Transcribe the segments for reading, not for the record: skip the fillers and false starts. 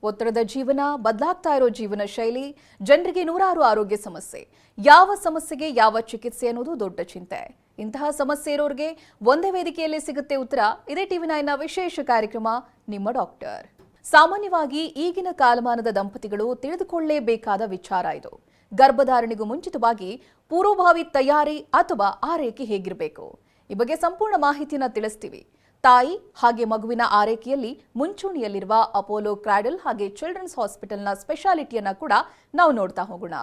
ಒತ್ತಡದ ಜೀವನ, ಬದಲಾಗ್ತಾ ಇರೋ ಜೀವನ ಶೈಲಿ, ಜನರಿಗೆ ನೂರಾರು ಆರೋಗ್ಯ ಸಮಸ್ಯೆ. ಯಾವ ಸಮಸ್ಯೆಗೆ ಯಾವ ಚಿಕಿತ್ಸೆ ಅನ್ನೋದು ದೊಡ್ಡ ಚಿಂತೆ. ಇಂತಹ ಸಮಸ್ಯೆ ಇರೋರಿಗೆ ಒಂದೇ ವೇದಿಕೆಯಲ್ಲಿ ಸಿಗುತ್ತೆ ಉತ್ತರ. ಇದೇ ಟಿವಿ9ನ ವಿಶೇಷ ಕಾರ್ಯಕ್ರಮ ನಿಮ್ಮ ಡಾಕ್ಟರ್. ಸಾಮಾನ್ಯವಾಗಿ ಈಗಿನ ಕಾಲಮಾನದ ದಂಪತಿಗಳು ತಿಳಿದುಕೊಳ್ಳಲೇಬೇಕಾದ ವಿಚಾರ ಇದು. ಗರ್ಭಧಾರಣೆಗೂ ಮುಂಚಿತವಾಗಿ ಪೂರ್ವಭಾವಿ ತಯಾರಿ ಅಥವಾ ಆರೈಕೆ ಹೇಗಿರಬೇಕು, ಈ ಬಗ್ಗೆ ಸಂಪೂರ್ಣ ಮಾಹಿತಿಯನ್ನು ತಿಳಿಸ್ತೀವಿ. ತಾಯಿ ಹಾಗೆ ಮಗುವಿನ ಆರೈಕೆಯಲ್ಲಿ ಮುಂಚೂಣಿಯಲ್ಲಿರುವ ಅಪೋಲೋ ಕ್ರಾಡಲ್ ಹಾಗೆ ಚಿಲ್ಡ್ರನ್ಸ್ ಹಾಸ್ಪಿಟಲ್ನ ಸ್ಪೆಷಾಲಿಟಿಯನ್ನ ಕೂಡ ನಾವು ನೋಡ್ತಾ ಹೋಗೋಣ.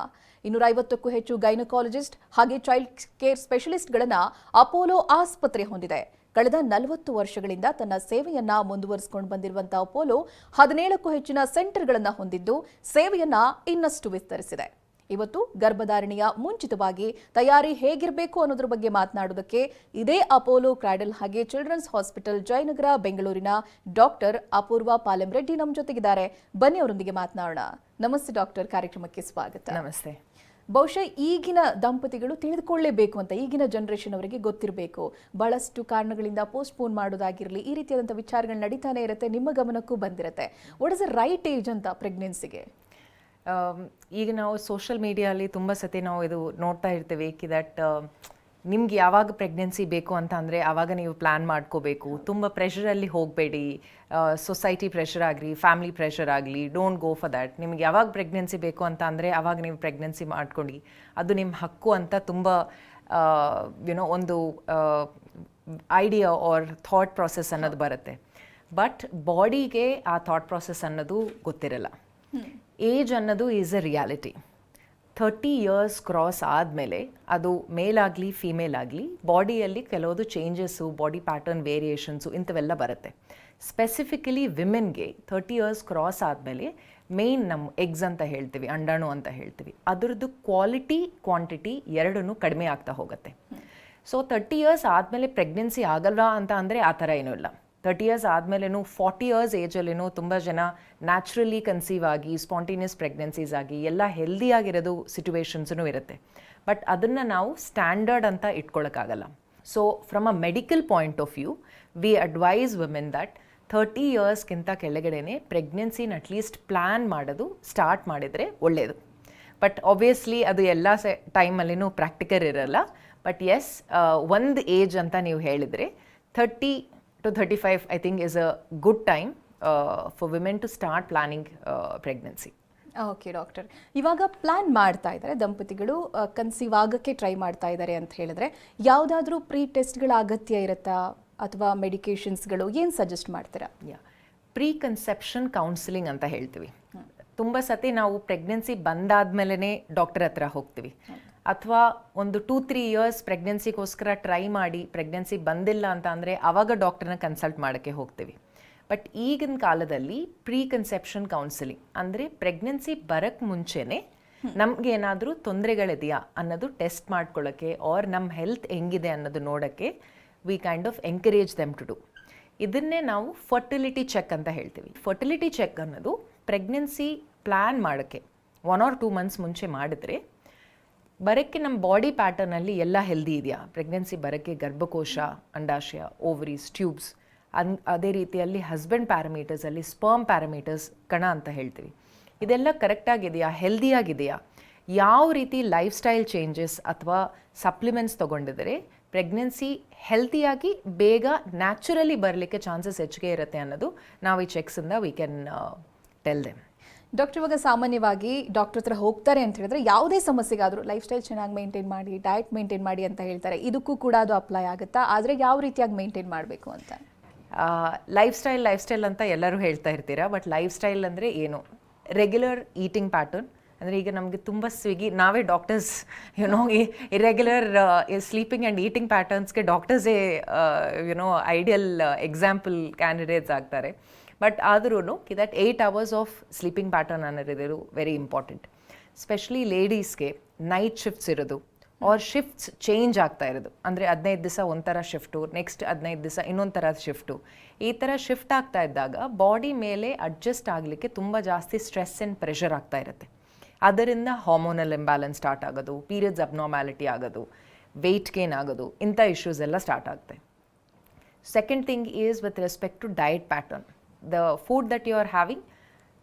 250ಕ್ಕೂ ಹೆಚ್ಚು ಗೈನಕಾಲಜಿಸ್ಟ್ ಹಾಗೆ ಚೈಲ್ಡ್ ಕೇರ್ ಸ್ಪೆಷಲಿಸ್ಟ್ಗಳನ್ನ ಅಪೋಲೋ ಆಸ್ಪತ್ರೆ ಹೊಂದಿದೆ. ಕಳೆದ 40 ವರ್ಷಗಳಿಂದ ತನ್ನ ಸೇವೆಯನ್ನ ಮುಂದುವರಿಸಿಕೊಂಡು ಬಂದಿರುವಂತಹ ಅಪೋಲೋ 17ಕ್ಕೂ ಹೆಚ್ಚಿನ ಸೆಂಟರ್ಗಳನ್ನ ಹೊಂದಿದ್ದು ಸೇವೆಯನ್ನ ಇನ್ನಷ್ಟು ವಿಸ್ತರಿಸಿದೆ. ಇವತ್ತು ಗರ್ಭಧಾರಣೆಯ ಮುಂಚಿತವಾಗಿ ತಯಾರಿ ಹೇಗಿರಬೇಕು ಅನ್ನೋದ್ರ ಬಗ್ಗೆ ಮಾತನಾಡೋದಕ್ಕೆ ಇದೇ ಅಪೋಲೋ ಕ್ರಾಡಲ್ ಹಾಗೆ ಚಿಲ್ಡ್ರನ್ಸ್ ಹಾಸ್ಪಿಟಲ್ ಜಯನಗರ ಬೆಂಗಳೂರಿನ ಡಾಕ್ಟರ್ ಅಪೂರ್ವ ಪಾಲೆಂರೆಡ್ಡಿ ನಮ್ಮ ಜೊತೆಗಿದ್ದಾರೆ. ಬನ್ನಿ ಅವರೊಂದಿಗೆ ಮಾತನಾಡೋಣ. ನಮಸ್ತೆ ಡಾಕ್ಟರ್, ಕಾರ್ಯಕ್ರಮಕ್ಕೆ ಸ್ವಾಗತ. ನಮಸ್ತೆ. ಬಹುಶಃ ಈಗಿನ ದಂಪತಿಗಳು ತಿಳಿದುಕೊಳ್ಳಲೇಬೇಕು ಅಂತ, ಈಗಿನ ಜನರೇಷನ್ ಅವರಿಗೆ ಗೊತ್ತಿರಬೇಕು. ಬಹಳಷ್ಟು ಕಾರಣಗಳಿಂದ ಪೋಸ್ಟ್ಪೋನ್ ಮಾಡೋದಾಗಿರಲಿ, ಈ ರೀತಿಯಾದಂಥ ವಿಚಾರಗಳು ನಡೀತಾನೆ ಇರುತ್ತೆ. ನಿಮ್ಮ ಗಮನಕ್ಕೂ ಬಂದಿರುತ್ತೆ. What is the right age ಅಂತ ಪ್ರೆಗ್ನೆನ್ಸಿಗೆ? ಈಗ ನಾವು ಸೋಷಿಯಲ್ ಮೀಡಿಯಲ್ಲಿ ತುಂಬ ಸತಿ ನಾವು ಇದು ನೋಡ್ತಾ ಇರ್ತೀವಿ ದಟ್ ನಿಮ್ಗೆ ಯಾವಾಗ ಪ್ರೆಗ್ನೆನ್ಸಿ ಬೇಕು ಅಂತ ಅಂದರೆ ಆವಾಗ ನೀವು ಪ್ಲ್ಯಾನ್ ಮಾಡ್ಕೋಬೇಕು. ತುಂಬ ಪ್ರೆಷರಲ್ಲಿ ಹೋಗಬೇಡಿ. ಸೊಸೈಟಿ ಪ್ರೆಷರ್ ಆಗಲಿ, ಫ್ಯಾಮಿಲಿ ಪ್ರೆಷರ್ ಆಗಲಿ, ಡೋಂಟ್ ಗೋ ಫಾರ್ ದ್ಯಾಟ್. ನಿಮ್ಗೆ ಯಾವಾಗ ಪ್ರೆಗ್ನೆನ್ಸಿ ಬೇಕು ಅಂತ ಅಂದರೆ ಆವಾಗ ನೀವು ಪ್ರೆಗ್ನೆನ್ಸಿ ಮಾಡ್ಕೊಂಡು ಅದು ನಿಮ್ಮ ಹಕ್ಕು ಅಂತ ತುಂಬ ಒಂದು ಐಡಿಯಾ ಆರ್ ಥಾಟ್ ಪ್ರಾಸೆಸ್ ಅನ್ನೋದು ಬರುತ್ತೆ. ಬಟ್ ಬಾಡಿಗೆ ಆ ಥಾಟ್ ಪ್ರಾಸೆಸ್ ಅನ್ನೋದು ಗೊತ್ತಿರಲ್ಲ. ಏಜ್ ಅನ್ನೋದು is a reality. 30 years cross ಆದಮೇಲೆ ಅದು ಮೇಲ್ ಆಗಲಿ ಫೀಮೇಲ್ ಆಗಲಿ ಬಾಡಿಯಲ್ಲಿ ಕೆಲವೊಂದು ಚೇಂಜಸ್ಸು, ಬಾಡಿ ಪ್ಯಾಟರ್ನ್ ವೇರಿಯೇಷನ್ಸು ಇಂಥವೆಲ್ಲ ಬರುತ್ತೆ. ಸ್ಪೆಸಿಫಿಕಲಿ ವಿಮೆನ್ಗೆ 30 ಇಯರ್ಸ್ ಕ್ರಾಸ್ ಆದಮೇಲೆ ಮೇಯ್ನ್ ನಮ್ಮ ಎಗ್ಸ್ ಅಂತ ಹೇಳ್ತೀವಿ, ಅಂಡಾಣು ಅಂತ ಹೇಳ್ತೀವಿ, ಅದರದ್ದು ಕ್ವಾಲಿಟಿ ಕ್ವಾಂಟಿಟಿ ಎರಡೂ ಕಡಿಮೆ ಆಗ್ತಾ ಹೋಗುತ್ತೆ. ಸೊ 30 ಇಯರ್ಸ್ ಆದಮೇಲೆ ಪ್ರೆಗ್ನೆನ್ಸಿ ಆಗಲ್ವಾ ಅಂತ ಅಂದರೆ ಆ ಥರ ಏನೂ ಇಲ್ಲ. 30 ಇಯರ್ಸ್ ಆದಮೇಲೇನು 40 ಇಯರ್ಸ್ ಏಜಲ್ಲೇನೋ ತುಂಬ ಜನ ನ್ಯಾಚುರಲಿ ಕನ್ಸೀವ್ ಆಗಿ ಸ್ಪಾಂಟೇನಿಯಸ್ ಪ್ರೆಗ್ನೆನ್ಸೀಸ್ ಆಗಿ ಎಲ್ಲ ಹೆಲ್ದಿಯಾಗಿರೋದು ಸಿಚುವೇಶನ್ಸೂ ಇರುತ್ತೆ. ಬಟ್ ಅದನ್ನು ನಾವು ಸ್ಟ್ಯಾಂಡರ್ಡ್ ಅಂತ ಇಟ್ಕೊಳ್ಳೋಕ್ಕಾಗಲ್ಲ. So from a medical point of view we advise women that 30 ಇಯರ್ಸ್ಗಿಂತ ಕೆಳಗಡೆನೆ ಪ್ರೆಗ್ನೆನ್ಸಿನ ಅಟ್ಲೀಸ್ಟ್ ಪ್ಲ್ಯಾನ್ ಮಾಡೋದು ಸ್ಟಾರ್ಟ್ ಮಾಡಿದರೆ ಒಳ್ಳೆಯದು. ಬಟ್ ಆಬ್ವಿಯಸ್ಲಿ ಅದು ಎಲ್ಲ ಟೈಮಲ್ಲಿನೂ ಪ್ರಾಕ್ಟಿಕಲ್ ಇರಲ್ಲ. ಬಟ್ ಎಸ್, ಒಂದು ಏಜ್ ಅಂತ ನೀವು ಹೇಳಿದರೆ 30 to 35 I think is a good time for women to start planning pregnancy. Okay doctor, ಇವಾಗ ಪ್ಲಾನ್ ಮಾಡ್ತಾ ಇದ್ದಾರೆ ದಂಪತಿಗಳು, ಕನ್ಸೀವ್ ಆಗೋಕ್ಕೆ ಟ್ರೈ ಮಾಡ್ತಾ ಇದ್ದಾರೆ ಅಂತ ಹೇಳಿದ್ರೆ ಯಾವುದಾದ್ರೂ ಪ್ರೀ ಟೆಸ್ಟ್ಗಳ ಅಗತ್ಯ ಇರುತ್ತಾ ಅಥವಾ ಮೆಡಿಕೇಶನ್ಸ್ಗಳು ಏನು ಸಜೆಸ್ಟ್ ಮಾಡ್ತೀರಾ? ಪ್ರೀ ಕನ್ಸೆಪ್ಷನ್ ಕೌನ್ಸಿಲಿಂಗ್ ಅಂತ ಹೇಳ್ತೀವಿ. ತುಂಬ ಸತಿ ನಾವು ಪ್ರೆಗ್ನೆನ್ಸಿ ಬಂದಾದ್ಮೇಲೆ ಡಾಕ್ಟರ್ ಹತ್ರ ಹೋಗ್ತೀವಿ, ಅಥವಾ ಒಂದು 2-3 ಇಯರ್ಸ್ ಪ್ರೆಗ್ನೆನ್ಸಿಗೋಸ್ಕರ ಟ್ರೈ ಮಾಡಿ ಪ್ರೆಗ್ನೆನ್ಸಿ ಬಂದಿಲ್ಲ ಅಂತ ಅಂದರೆ ಆವಾಗ ಡಾಕ್ಟರ್ನ ಕನ್ಸಲ್ಟ್ ಮಾಡೋಕ್ಕೆ ಹೋಗ್ತೀವಿ. ಬಟ್ ಈಗಿನ ಕಾಲದಲ್ಲಿ ಪ್ರೀ ಕನ್ಸೆಪ್ಷನ್ ಕೌನ್ಸಿಲಿಂಗ್ ಅಂದರೆ ಪ್ರೆಗ್ನೆನ್ಸಿ ಬರೋಕ್ಕೆ ಮುಂಚೆನೇ ನಮ್ಗೆ ಏನಾದರೂ ತೊಂದರೆಗಳಿದೆಯಾ ಅನ್ನೋದು ಟೆಸ್ಟ್ ಮಾಡ್ಕೊಳ್ಳೋಕ್ಕೆ ಆರ್ ನಮ್ಮ ಹೆಲ್ತ್ ಹೆಂಗಿದೆ ಅನ್ನೋದು ನೋಡೋಕ್ಕೆ we kind of encourage them to do. ಇದನ್ನೇ ನಾವು ಫರ್ಟಿಲಿಟಿ ಚೆಕ್ ಅಂತ ಹೇಳ್ತೀವಿ. ಫರ್ಟಿಲಿಟಿ ಚೆಕ್ ಅನ್ನೋದು ಪ್ರೆಗ್ನೆನ್ಸಿ ಪ್ಲ್ಯಾನ್ ಮಾಡೋಕ್ಕೆ 1 or 2 months ಮುಂಚೆ ಮಾಡಿದ್ರೆ ಬರೋಕ್ಕೆ ನಮ್ಮ ಬಾಡಿ ಪ್ಯಾಟರ್ನಲ್ಲಿ ಎಲ್ಲ ಹೆಲ್ದಿ ಇದೆಯಾ, ಪ್ರೆಗ್ನೆನ್ಸಿ ಬರೋಕ್ಕೆ ಗರ್ಭಕೋಶ, ಅಂಡಾಶಯ, ಓವರೀಸ್, ಟ್ಯೂಬ್ಸ್, ಅದೇ ರೀತಿಯಲ್ಲಿ ಹಸ್ಬೆಂಡ್ ಪ್ಯಾರಾಮೀಟರ್ಸಲ್ಲಿ ಸ್ಪರ್ಮ್ ಪ್ಯಾರಾಮೀಟರ್ಸ್ ಕಣ ಅಂತ ಹೇಳ್ತೀವಿ, ಇದೆಲ್ಲ ಕರೆಕ್ಟಾಗಿದೆಯಾ, ಹೆಲ್ದಿಯಾಗಿದೆಯಾ, ಯಾವ ರೀತಿ ಲೈಫ್ ಸ್ಟೈಲ್ ಚೇಂಜಸ್ ಅಥವಾ ಸಪ್ಲಿಮೆಂಟ್ಸ್ ತೊಗೊಂಡಿದ್ರೆ ಪ್ರೆಗ್ನೆನ್ಸಿ ಹೆಲ್ತಿಯಾಗಿ ಬೇಗ ನ್ಯಾಚುರಲಿ ಬರಲಿಕ್ಕೆ ಚಾನ್ಸಸ್ ಹೆಚ್ಚಿಗೆ ಇರುತ್ತೆ ಅನ್ನೋದು ನಾವು ಈ ಚೆಕ್ಸಿಂದ we can tell them. Doctor, ಇವಾಗ ಸಾಮಾನ್ಯವಾಗಿ ಡಾಕ್ಟರ್ ಹತ್ರ ಹೋಗ್ತಾರೆ ಅಂತ ಹೇಳಿದ್ರೆ ಯಾವುದೇ ಸಮಸ್ಯೆಗಾದರೂ ಲೈಫ್ ಸ್ಟೈಲ್ ಚೆನ್ನಾಗಿ ಮೇಂಟೈನ್ ಮಾಡಿ, ಡಯಟ್ ಮೇಂಟೈನ್ ಮಾಡಿ ಅಂತ ಹೇಳ್ತಾರೆ. ಇದಕ್ಕೂ ಕೂಡ ಅದು ಅಪ್ಲೈ ಆಗುತ್ತಾ? ಆದರೆ ಯಾವ ರೀತಿಯಾಗಿ ಮೇಂಟೈನ್ ಮಾಡಬೇಕು ಅಂತ? ಲೈಫ್ ಸ್ಟೈಲ್ ಅಂತ ಎಲ್ಲರೂ ಹೇಳ್ತಾ ಇರ್ತೀರಾ. ಬಟ್ ಲೈಫ್ ಸ್ಟೈಲ್ ಅಂದರೆ ಏನು? ರೆಗ್ಯುಲರ್ ಈಟಿಂಗ್ ಪ್ಯಾಟರ್ನ್ ಅಂದರೆ ಈಗ ನಮಗೆ ತುಂಬ ನಾವೇ doctors irregular sleeping and eating ಪ್ಯಾಟರ್ನ್ಸ್ಗೆ ಡಾಕ್ಟರ್ಸೇ ಐಡಿಯಲ್ ಎಕ್ಸಾಂಪಲ್ ಕ್ಯಾಂಡಿಡೇಟ್ಸ್ ಆಗ್ತಾರೆ. ಬಟ್ ಆದ್ರೂ that 8 hours of sleeping pattern ಅನ್ನೋದು ವೆರಿ ಇಂಪಾರ್ಟೆಂಟ್. ಸ್ಪೆಷಲಿ ಲೇಡೀಸ್ಗೆ ನೈಟ್ ಶಿಫ್ಟ್ಸ್ ಇರೋದು ಆರ್ ಶಿಫ್ಟ್ಸ್ ಚೇಂಜ್ ಆಗ್ತಾ ಇರೋದು, ಅಂದರೆ 15 ದಿವಸ ಒಂಥರ ಶಿಫ್ಟು, ನೆಕ್ಸ್ಟ್ 15 ದಿವಸ ಇನ್ನೊಂದು ಥರ ಶಿಫ್ಟು, ಈ ಥರ ಶಿಫ್ಟ್ ಆಗ್ತಾ ಇದ್ದಾಗ ಬಾಡಿ ಮೇಲೆ ಅಡ್ಜಸ್ಟ್ ಆಗಲಿಕ್ಕೆ ತುಂಬ ಜಾಸ್ತಿ ಸ್ಟ್ರೆಸ್ ಆ್ಯಂಡ್ ಪ್ರೆಷರ್ ಆಗ್ತಾ ಇರುತ್ತೆ. ಅದರಿಂದ ಹಾರ್ಮೋನಲ್ ಇಂಬ್ಯಾಲೆನ್ಸ್ ಸ್ಟಾರ್ಟ್ ಆಗೋದು, ಪೀರಿಯಡ್ಸ್ ಅಬ್ನಾರ್ಮ್ಯಾಲಿಟಿ ಆಗೋದು, ವೆಯ್ಟ್ ಗೇನ್ ಆಗೋದು, ಇಂಥ ಇಶ್ಯೂಸ್ ಎಲ್ಲ ಸ್ಟಾರ್ಟ್ ಆಗುತ್ತೆ. Second thing is with respect to diet pattern. The food that you are having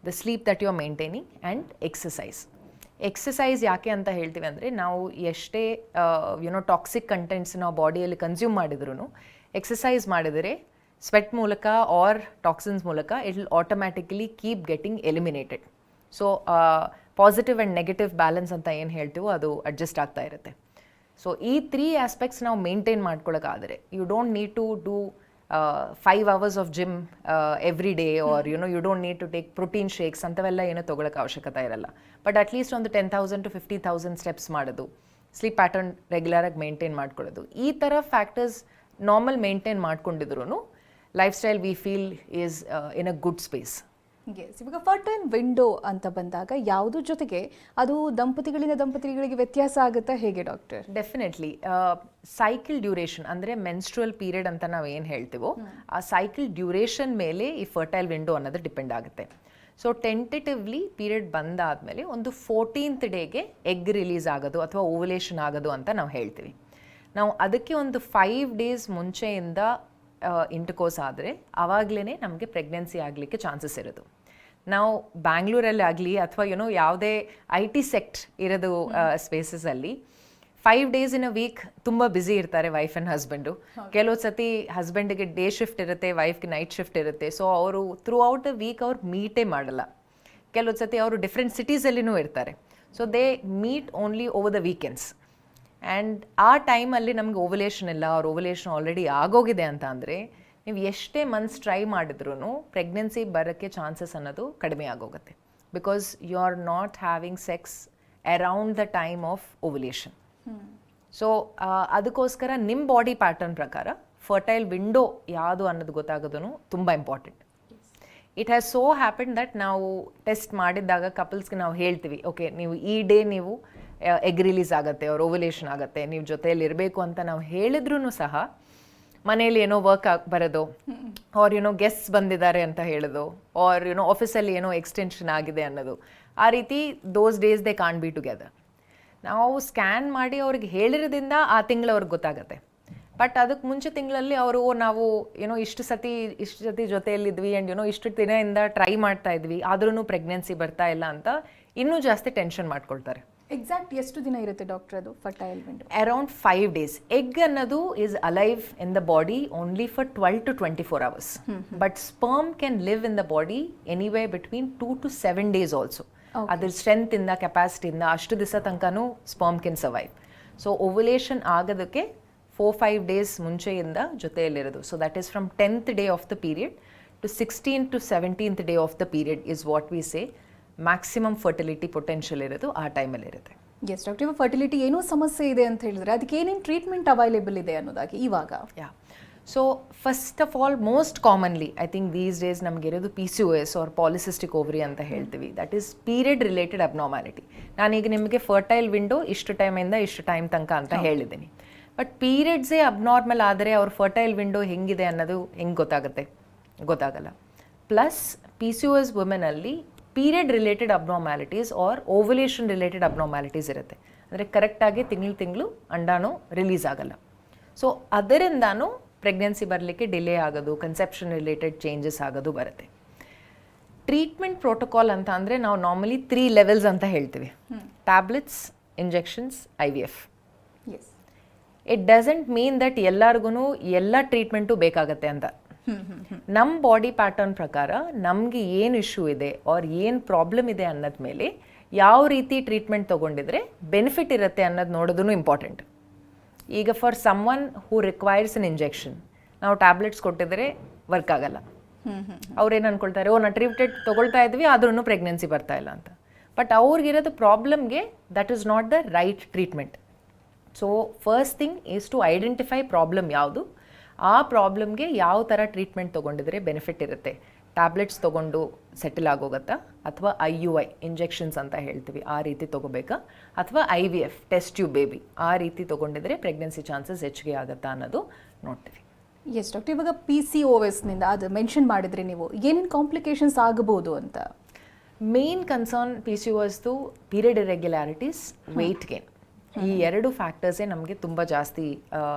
the sleep that you are maintaining and exercise ಯಾಕೆ ಅಂತ ಹೇಳ್ತೀವಿ ಅಂದರೆ ನಾವು ಎಷ್ಟೇ ಟಾಕ್ಸಿಕ್ ಕಂಟೆಂಟ್ಸ್ ನಾವು ಬಾಡಿಯಲ್ಲಿ ಕನ್ಸ್ಯೂಮ್ ಮಾಡಿದ್ರು ಎಕ್ಸಸೈಸ್ ಮಾಡಿದರೆ ಸ್ವೆಟ್ ಮೂಲಕ ಆರ್ ಟಾಕ್ಸಿನ್ಸ್ ಮೂಲಕ it will automatically keep getting eliminated. So positive and negative balance ಅಂತ ಏನು ಹೇಳ್ತೀವೋ ಅದು ಅಡ್ಜಸ್ಟ್ ಆಗ್ತಾ ಇರುತ್ತೆ. ಸೊ ಈ 3 ಆಸ್ಪೆಕ್ಟ್ಸ್ ನಾವು ಮೇಂಟೈನ್ ಮಾಡ್ಕೊಳ್ಳೋಕ್ಕಾದರೆ you don't need to do 5 hours of gym every day or you don't need to take protein shakes ಅಂಥವೆಲ್ಲ ಏನೂ ತೊಗೊಳಕ್ಕೆ ಅವಶ್ಯಕತೆ ಇರಲ್ಲ. ಬಟ್ ಅಟ್ಲೀಸ್ಟ್ ಒಂದು 10,000 to 50,000 ಸ್ಟೆಪ್ಸ್ ಮಾಡೋದು, ಸ್ಲೀಪ್ ಪ್ಯಾಟರ್ನ್ ರೆಗ್ಯುಲರಾಗಿ ಮೇಂಟೈನ್ ಮಾಡ್ಕೊಳ್ಳೋದು, ಈ ಥರ ಫ್ಯಾಕ್ಟರ್ಸ್ ನಾರ್ಮಲ್ ಮೇಂಟೈನ್ ಮಾಡ್ಕೊಂಡಿದ್ರು lifestyle we feel is in a good space. Yes, ಇವಾಗ ಫರ್ಟೈಲ್ ವಿಂಡೋ ಅಂತ ಬಂದಾಗ ಯಾವುದ್ರ ಜೊತೆಗೆ ಅದು ದಂಪತಿಗಳಿಗೆ ವ್ಯತ್ಯಾಸ ಆಗುತ್ತಾ ಹೇಗೆ ಡಾಕ್ಟರ್? ಡೆಫಿನೆಟ್ಲಿ ಸೈಕಲ್ ಡ್ಯೂರೇಷನ್ ಅಂದರೆ ಮೆನ್ಸ್ಟ್ರುವಲ್ ಪೀರಿಯಡ್ ಅಂತ ನಾವು ಏನು ಹೇಳ್ತೀವೋ ಆ ಸೈಕಲ್ ಡ್ಯೂರೇಷನ್ ಮೇಲೆ ಈ ಫರ್ಟೈಲ್ ವಿಂಡೋ ಅನ್ನೋದು ಡಿಪೆಂಡ್ ಆಗುತ್ತೆ. ಸೊ ಟೆಂಟೇಟಿವ್ಲಿ ಪೀರಿಯಡ್ ಬಂದಾದಮೇಲೆ ಒಂದು 14th ಡೇಗೆ ಎಗ್ ರಿಲೀಸ್ ಆಗೋದು ಅಥವಾ ಓವಲೇಷನ್ ಆಗೋದು ಅಂತ ನಾವು ಹೇಳ್ತೀವಿ. ನಾವು ಅದಕ್ಕೆ ಒಂದು 5 days ಮುಂಚೆಯಿಂದ ಇಂಟರ್ಕೋರ್ಸ್ ಆದರೆ ಆವಾಗಲೇ ನಮಗೆ ಪ್ರೆಗ್ನೆನ್ಸಿ ಆಗಲಿಕ್ಕೆ ಚಾನ್ಸಸ್ ಇರೋದು. ನಾವು ಬ್ಯಾಂಗ್ಳೂರಲ್ಲಿ ಆಗಲಿ ಅಥವಾ ಯಾವುದೇ IT ಸೆಕ್ಟ್ ಇರೋದು ಸ್ಪೇಸಸಲ್ಲಿ 5 days in a week ತುಂಬ ಬ್ಯುಸಿ ಇರ್ತಾರೆ ವೈಫ್ ಆ್ಯಂಡ್ ಹಸ್ಬೆಂಡು. ಕೆಲವು ಸತಿ ಹಸ್ಬೆಂಡಿಗೆ ಡೇ ಶಿಫ್ಟ್ ಇರುತ್ತೆ, ವೈಫ್ಗೆ ನೈಟ್ ಶಿಫ್ಟ್ ಇರುತ್ತೆ. ಸೊ ಅವರು ಥ್ರೂ ಔಟ್ ದ ವೀಕ್ ಅವ್ರು ಮೀಟೇ ಮಾಡಲ್ಲ. ಕೆಲವು ಸತಿ ಅವರು ಡಿಫ್ರೆಂಟ್ ಸಿಟೀಸಲ್ಲಿನೂ ಇರ್ತಾರೆ. So they meet only over the weekends. And ಆ ಟೈಮಲ್ಲಿ ನಮಗೆ ಓವಲೇಷನ್ ಇಲ್ಲ, ಅವ್ರ ಓವಲೇಷನ್ ಆಲ್ರೆಡಿ ಆಗೋಗಿದೆ ಅಂತ ಅಂದರೆ ನೀವು ಎಷ್ಟೇ ಮಂತ್ಸ್ ಟ್ರೈ ಮಾಡಿದ್ರೂ ಪ್ರೆಗ್ನೆನ್ಸಿ ಬರೋಕ್ಕೆ ಚಾನ್ಸಸ್ ಅನ್ನೋದು ಕಡಿಮೆ ಆಗೋಗುತ್ತೆ. Because you are not having sex around the time of ovulation. So ಅದಕ್ಕೋಸ್ಕರ ನಿಮ್ಮ ಬಾಡಿ ಪ್ಯಾಟರ್ನ್ ಪ್ರಕಾರ ಫರ್ಟೈಲ್ ವಿಂಡೋ ಯಾವುದು ಅನ್ನೋದು ಗೊತ್ತಾಗೋದು ತುಂಬ important. It has so happen that ನಾವು ಟೆಸ್ಟ್ ಮಾಡಿದ್ದಾಗ ಕಪಲ್ಸ್ಗೆ ನಾವು ಹೇಳ್ತೀವಿ, ಓಕೆ ನೀವು ಈ ಡೇ ನೀವು ಎಗ್ ರಿಲೀಸ್ ಆಗುತ್ತೆ, ಅವ್ರ ಓವಲೇಷನ್ ಆಗುತ್ತೆ, ನೀವು ಜೊತೆಯಲ್ಲಿ ಇರಬೇಕು ಅಂತ ನಾವು ಹೇಳಿದ್ರೂ ಸಹ ಮನೇಲಿ ಏನೋ ವರ್ಕ್ ಬರೋದು ಆರ್ ಗೆಸ್ಟ್ಸ್ ಬಂದಿದ್ದಾರೆ ಅಂತ ಹೇಳೋದು ಆರ್ ಆಫೀಸಲ್ಲಿ ಏನೋ ಎಕ್ಸ್ಟೆನ್ಷನ್ ಆಗಿದೆ ಅನ್ನೋದು, ಆ ರೀತಿ those days they can be together. ನಾವು ಸ್ಕ್ಯಾನ್ ಮಾಡಿ ಅವ್ರಿಗೆ ಹೇಳಿರೋದ್ರಿಂದ ಆ ತಿಂಗಳು ಅವ್ರಿಗೆ ಗೊತ್ತಾಗುತ್ತೆ. ಬಟ್ ಅದಕ್ಕೆ ಮುಂಚೆ ತಿಂಗಳಲ್ಲಿ ಅವರು ನಾವು ಇಷ್ಟು ಸತಿ ಜೊತೆಯಲ್ಲಿದ್ವಿ ಆ್ಯಂಡ್ ಇಷ್ಟು ದಿನದಿಂದ ಟ್ರೈ ಮಾಡ್ತಾ ಇದ್ವಿ ಆದ್ರೂ ಪ್ರೆಗ್ನೆನ್ಸಿ ಬರ್ತಾ ಇಲ್ಲ ಅಂತ ಇನ್ನೂ ಜಾಸ್ತಿ ಟೆನ್ಷನ್ ಮಾಡ್ಕೊಳ್ತಾರೆ. ಎಕ್ಸಾಕ್ಟ್ ಎಷ್ಟು ದಿನ ಇರುತ್ತೆ ಡಾಕ್ಟರ್ ಅದು fertile window? Around 5 days. Egg ಅನ್ನೋದು is alive in the body only for 12 to 24 hours. But sperm can live in the body anyway between 2 to 7 days also. ಅದ್ರ ಸ್ಟ್ರೆಂತಿಂದ ಕೆಪಾಸಿಟಿಯಿಂದ ಅಷ್ಟು ದಿವಸ ತನಕನೂ sperm can survive. So ovulation ಆಗೋದಕ್ಕೆ 4-5 days ಮುಂಚೆಯಿಂದ ಜೊತೆಯಲ್ಲಿರೋದು. So that is from 10th day of the period to 16th to 17th day of the period is what we say maximum fertility potential ಇರೋದು ಆ ಟೈಮಲ್ಲಿ ಇರುತ್ತೆ. ಎಸ್ ಡಾಕ್ಟರ್, ಇವಾಗ fertility ಏನೋ ಸಮಸ್ಯೆ ಇದೆ ಅಂತ ಹೇಳಿದ್ರೆ ಅದಕ್ಕೆ ಏನೇನು ಟ್ರೀಟ್ಮೆಂಟ್ ಅವೈಲೇಬಲ್ ಇದೆ ಅನ್ನೋದಾಗಿ ಇವಾಗ? So first of all most commonly I think these days ನಮಗೆ ಇರೋದು PCOS ಆರ್ ಪಾಲಿಸಿಸ್ಟಿಕ್ ಓವರಿ ಅಂತ ಹೇಳ್ತೀವಿ. That is period related abnormality. ನಾನೀಗ ನಿಮಗೆ ಫರ್ಟೈಲ್ ವಿಂಡೋ ಇಷ್ಟು ಟೈಮಿಂದ ಇಷ್ಟು ಟೈಮ್ ತನಕ ಅಂತ ಹೇಳಿದ್ದೀನಿ. ಬಟ್ ಪೀರಿಯಡ್ಸೇ ಅಬ್ನಾರ್ಮಲ್ ಆದರೆ ಅವ್ರ ಫರ್ಟೈಲ್ ವಿಂಡೋ ಹೆಂಗಿದೆ ಅನ್ನೋದು ಹೆಂಗೆ ಗೊತ್ತಾಗಲ್ಲ. ಪ್ಲಸ್ PCOS ವುಮೆನಲ್ಲಿ period related abnormalities or ovulation related abnormalities ಇರುತ್ತೆ. ಅಂದರೆ ಕರೆಕ್ಟಾಗಿ ತಿಂಗಳು ಅಂಡಾನು ರಿಲೀಸ್ ಆಗಲ್ಲ. ಸೊ ಅದರಿಂದಾನು ಪ್ರೆಗ್ನೆನ್ಸಿ ಬರಲಿಕ್ಕೆ ಡಿಲೇ ಆಗೋದು, ಕನ್ಸೆಪ್ಷನ್ ರಿಲೇಟೆಡ್ ಚೇಂಜಸ್ ಆಗೋದು ಬರುತ್ತೆ. ಟ್ರೀಟ್ಮೆಂಟ್ ಪ್ರೋಟೋಕಾಲ್ ಅಂತ ಅಂದರೆ ನಾವು ನಾರ್ಮಲಿ 3 levels ಅಂತ ಹೇಳ್ತೀವಿ: tablets, injections, IVF. It doesn't mean that ಎಲ್ಲರಿಗೂ ಎಲ್ಲ ಟ್ರೀಟ್ಮೆಂಟು ಬೇಕಾಗತ್ತೆ ಅಂತ. ನಮ್ಮ ಬಾಡಿ ಪ್ಯಾಟರ್ನ್ ಪ್ರಕಾರ ನಮಗೆ ಏನು ಇಶ್ಯೂ ಇದೆ ಆರ್ ಏನು ಪ್ರಾಬ್ಲಮ್ ಇದೆ ಅನ್ನೋದ ಮೇಲೆ ಯಾವ ರೀತಿ ಟ್ರೀಟ್ಮೆಂಟ್ ತೊಗೊಂಡಿದ್ರೆ ಬೆನಿಫಿಟ್ ಇರುತ್ತೆ ಅನ್ನೋದು ನೋಡೋದು ಇಂಪಾರ್ಟೆಂಟ್. ಈಗ for someone who requires an injection ನಾವು ಟ್ಯಾಬ್ಲೆಟ್ಸ್ ಕೊಟ್ಟಿದ್ರೆ ವರ್ಕ್ ಆಗಲ್ಲ. ಅವ್ರೇನು ಅಂದ್ಕೊಳ್ತಾರೆ, ನಾನು ಟ್ರೀಟ್ಮೆಂಟ್ ತೊಗೊಳ್ತಾ ಇದ್ವಿ ಆದ್ರೂ ಪ್ರೆಗ್ನೆನ್ಸಿ ಬರ್ತಾ ಇಲ್ಲ ಅಂತ. ಬಟ್ ಅವ್ರಿಗಿರೋದು ಪ್ರಾಬ್ಲಮ್ಗೆ that is not the right treatment. So first thing is to identify problem ಯಾವುದು, ಆ ಪ್ರಾಬ್ಲಮ್ಗೆ ಯಾವ ಥರ ಟ್ರೀಟ್ಮೆಂಟ್ ತೊಗೊಂಡಿದ್ರೆ ಬೆನಿಫಿಟ್ ಇರುತ್ತೆ. ಟ್ಯಾಬ್ಲೆಟ್ಸ್ ತೊಗೊಂಡು ಸೆಟಲ್ ಆಗೋಗುತ್ತಾ ಅಥವಾ IUI ಇಂಜೆಕ್ಷನ್ಸ್ ಅಂತ ಹೇಳ್ತೀವಿ ಆ ರೀತಿ ತೊಗೋಬೇಕಾ ಅಥವಾ IVF ಟೆಸ್ಟ್ ಟ್ಯೂಬ್ ಬೇಬಿ ಆ ರೀತಿ ತೊಗೊಂಡಿದ್ರೆ ಪ್ರೆಗ್ನೆನ್ಸಿ ಚಾನ್ಸಸ್ ಹೆಚ್ಚಿಗೆ ಆಗುತ್ತಾ ಅನ್ನೋದು ನೋಡ್ತೀವಿ. ಎಸ್ ಡಾಕ್ಟರ್, ಇವಾಗ PCOSನಿಂದ ಅದು ಮೆನ್ಷನ್ ಮಾಡಿದ್ರೆ ನೀವು ಏನೇನು ಕಾಂಪ್ಲಿಕೇಶನ್ಸ್ ಆಗಬಹುದು ಅಂತ? ಮೇನ್ ಕನ್ಸರ್ನ್ PCOSದು ಪೀರಿಯಡ್ ಇರೆಗ್ಯುಲಾರಿಟೀಸ್, ವೆಯ್ಟ್ ಗೇನ್. ಈ 2 ಫ್ಯಾಕ್ಟರ್ಸೇ ನಮಗೆ ತುಂಬ ಜಾಸ್ತಿ